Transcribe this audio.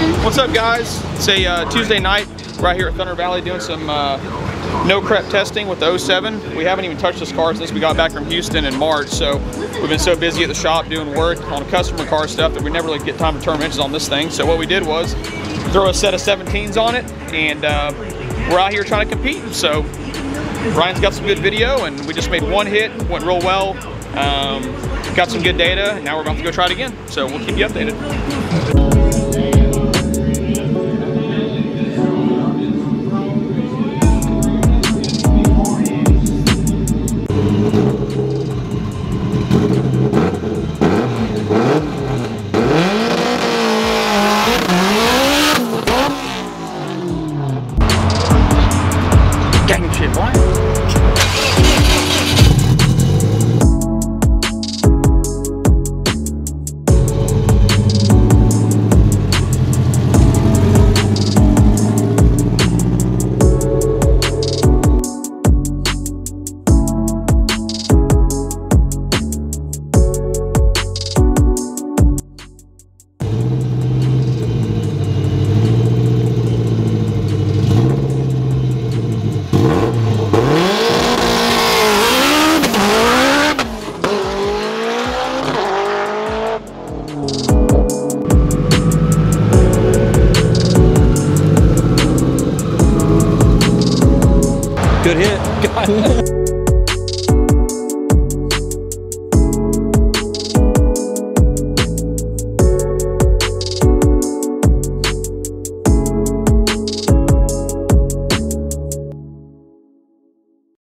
What's up, guys? It's a Tuesday night right here at Thunder Valley doing some no crep testing with the 07. We haven't even touched this car since we got back from Houston in March, so we've been so busy at the shop doing work on customer car stuff that we never really get time to turn wrenches on this thing. So what we did was throw a set of 17s on it, and we're out here trying to compete. So Ryan's got some good video, and we just made one hit, went real well. Got some good data, and now we're about to go try it again. So we'll keep you updated. Gang shit, boy. Good hit.